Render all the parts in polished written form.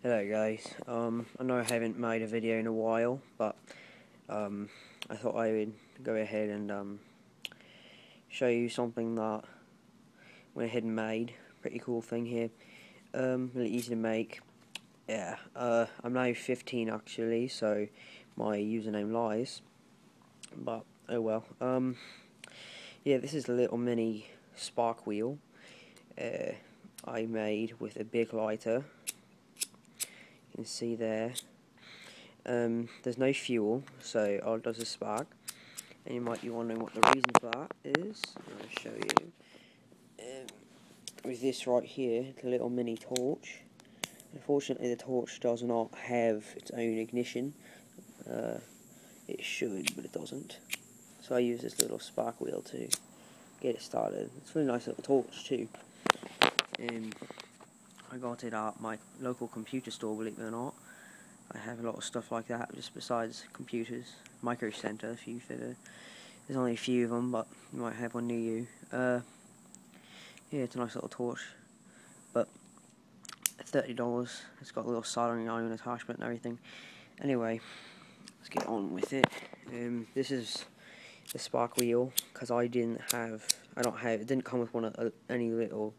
Hello guys, I know I haven't made a video in a while, but I thought I would go ahead and show you something that I went ahead and made. Pretty cool thing here, really easy to make. Yeah, I'm now 15 actually, so my username lies, but oh well. Yeah, this is a little mini spark wheel I made with a big lighter. You can see there. There's no fuel, so all it does is spark. And you might be wondering what the reason for that is. I'll show you. With this right here, the little mini torch. Unfortunately, the torch does not have its own ignition. It should, but it doesn't. So I use this little spark wheel to get it started. It's a really nice little torch too. I got it at my local computer store, believe it or not. I have a lot of stuff like that, just besides computers. Micro Center, if you've ever... There's only a few of them, but you might have one near you. Yeah, it's a nice little torch. But $30. It's got a little soldering iron attachment and everything. Anyway, let's get on with it. This is the spark wheel, because it didn't come with any little,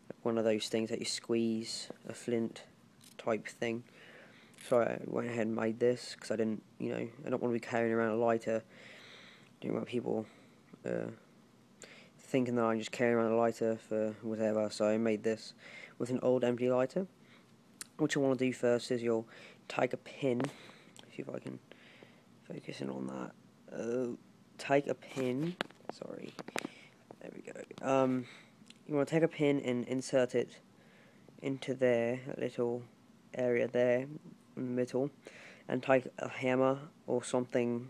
like one of those things that you squeeze, a flint type thing. So I went ahead and made this, because I don't want to be carrying around a lighter. I don't want people thinking that I'm just carrying around a lighter for whatever, so I made this with an old empty lighter. What you want to do first is you'll take a pin, see if I can focus in on that. Take a pin, sorry, there we go. You want to take a pin and insert it into there, a little area there in the middle, and take a hammer or something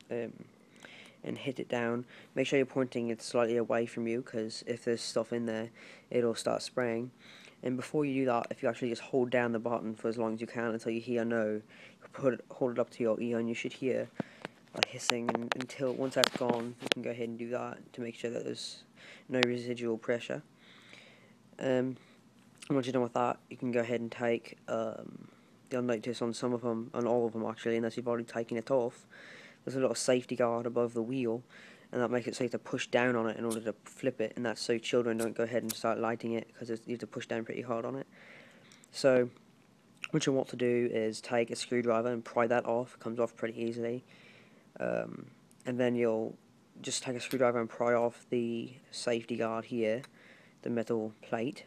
and hit it down. Make sure you're pointing it slightly away from you, because if there's stuff in there, it'll start spraying. And before you do that, if you actually just hold down the button for as long as you can until you hear no, hold it up to your ear and you should hear a hissing, and once that's gone, you can go ahead and do that to make sure that there's no residual pressure. And once you're done with that, you can go ahead and take, you'll notice on some of them, on all of them actually, unless you've already taken it off, there's a little safety guard above the wheel, and that makes it safe to push down on it in order to flip it, and that's so children don't go ahead and start lighting it, because you have to push down pretty hard on it. So what you want to do is take a screwdriver and pry that off. It comes off pretty easily. And then you'll just take a screwdriver and pry off the safety guard here, the metal plate,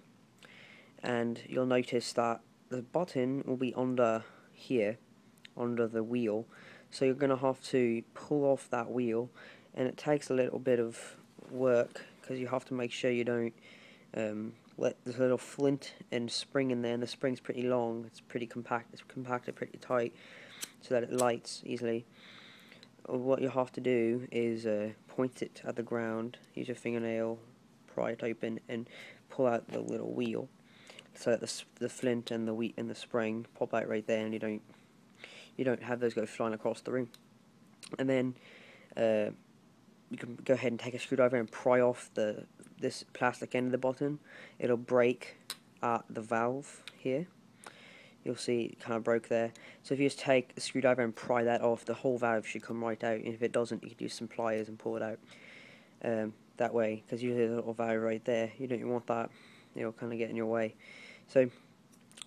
and you'll notice that the button will be under here, under the wheel. So you're going to have to pull off that wheel, and it takes a little bit of work, because you have to make sure you don't let the little flint and spring in there, and the spring's pretty long, it's pretty compact, it's compacted pretty tight, so that it lights easily. What you have to do is point it at the ground, use your fingernail, pry it open, and pull out the little wheel, so that the flint and the spring pop out right there, and you don't have those go flying across the room. And then you can go ahead and take a screwdriver and pry off this plastic end of the button. It'll break at the valve here. You'll see it kind of broke there. So if you just take a screwdriver and pry that off, the whole valve should come right out. And if it doesn't, you can use some pliers and pull it out that way, because usually there's a little valve right there. You don't want that. It'll kind of get in your way. So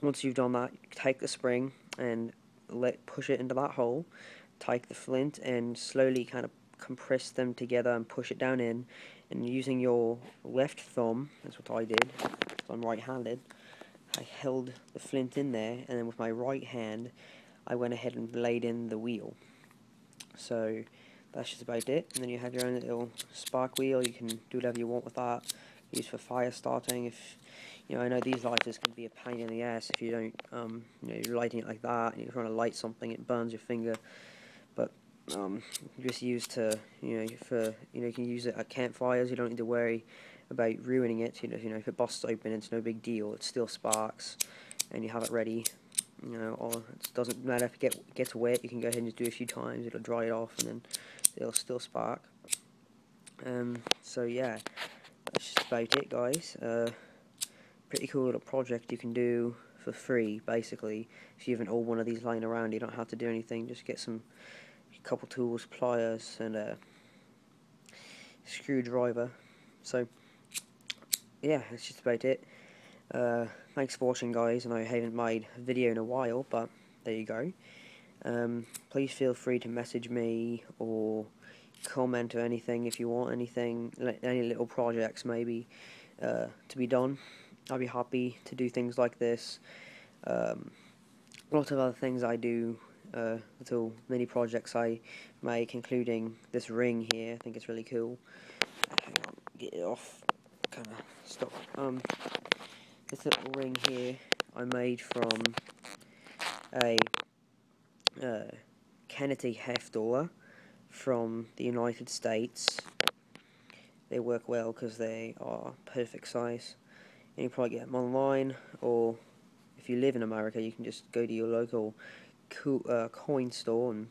once you've done that, take the spring and push it into that hole. Take the flint and slowly kind of compress them together and push it down in. And using your left thumb, that's what I did, so I'm right-handed, I held the flint in there, and then with my right hand I went ahead and laid in the wheel. So that's just about it. And then you have your own little spark wheel. You can do whatever you want with that. Use for fire starting. If I know these lighters can be a pain in the ass if you don't you're lighting it like that and you're trying to light something, it burns your finger. But just used to you can use it at campfires. You don't need to worry about ruining it. If it busts open, it's no big deal. It still sparks, and you have it ready. Or it doesn't matter if it gets wet. You can go ahead and just do it a few times. It'll dry it off, and then it'll still spark. So yeah, that's just about it, guys. Pretty cool little project you can do for free, basically. If you have an old one of these lying around, you don't have to do anything, just get a couple tools, pliers, and a screwdriver. So, yeah, that's just about it. Thanks for watching, guys, and I haven't made a video in a while, but there you go. Please feel free to message me or comment or anything if you want anything, any little projects maybe to be done. I'll be happy to do things like this. Lots of other things I do, little mini projects I make, including this ring here. I think it's really cool. Hang on, get it off. Kind of stop. This little ring here I made from a Kennedy half dollar from the United States. They work well because they are perfect size, and you probably get them online, or if you live in America you can just go to your local coin store and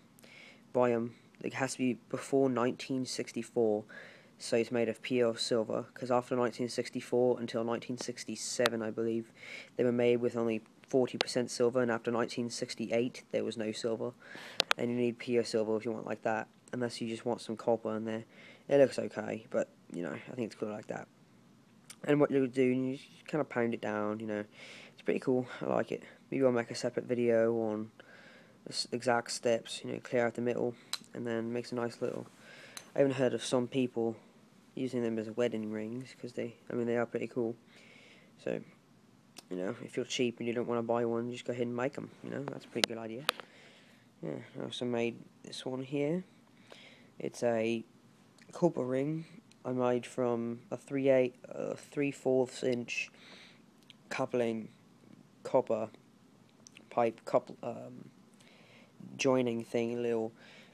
buy them. It has to be before 1964, so it's made of pure silver, because after 1964 until 1967 I believe they were made with only 40% silver, and after 1968 there was no silver, and you need pure silver if you want like that, unless you just want some copper in there. It looks okay, but you know, I think it's cool like that. And what you do, you just kind of pound it down, you know, it's pretty cool. I like it. Maybe I'll make a separate video on the exact steps, you know, clear out the middle, and then makes a nice little. I haven't heard of some people using them as wedding rings, because they are pretty cool. So, you know, if you're cheap and you don't want to buy one, just go ahead and make them. You know, that's a pretty good idea. Yeah, I also made this one here. It's a copper ring I made from a 3/4 inch coupling copper pipe joining thing, a little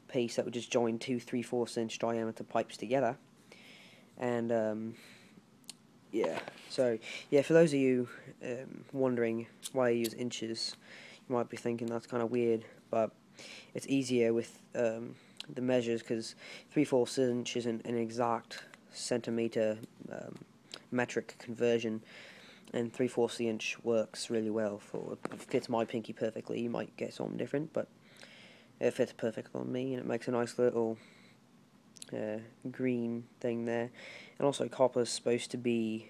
piece that would just join two 3/4 inch diameter pipes together. And yeah, so yeah, for those of you wondering why I use inches, you might be thinking that's kind of weird, but it's easier with the measures, because 3/4 inch isn't an exact centimeter metric conversion, and 3/4 inch works really well for, it fits my pinky perfectly. You might get something different, but it fits perfect on me, and it makes a nice little green thing there. And also, copper's supposed to be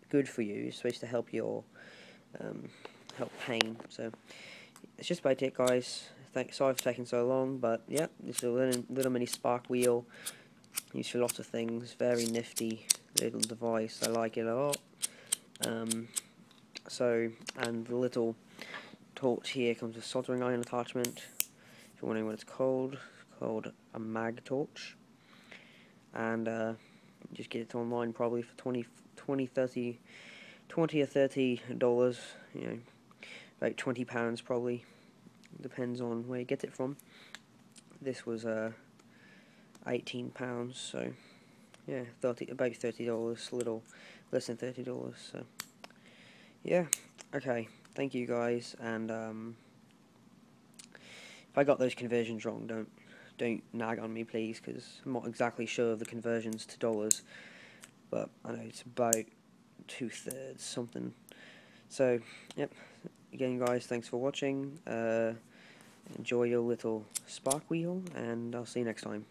good for you. It's supposed to help your help pain. So it's just about it, guys. Sorry for taking so long, but yeah, this is a little mini spark wheel. Used for lots of things. Very nifty little device. I like it a lot. So, and the little torch here comes with a soldering iron attachment. If you're wondering what it's called a mag torch. And just get it online probably for $20 or $30. You know, about £20 probably. Depends on where you get it from. This was £18, so yeah, about $30, a little less than $30. So yeah, okay. Thank you, guys. And if I got those conversions wrong, don't nag on me, please, because I'm not exactly sure of the conversions to dollars, but I know it's about 2/3 something. So yep. Again, guys, thanks for watching. Enjoy your little spark wheel, and I'll see you next time.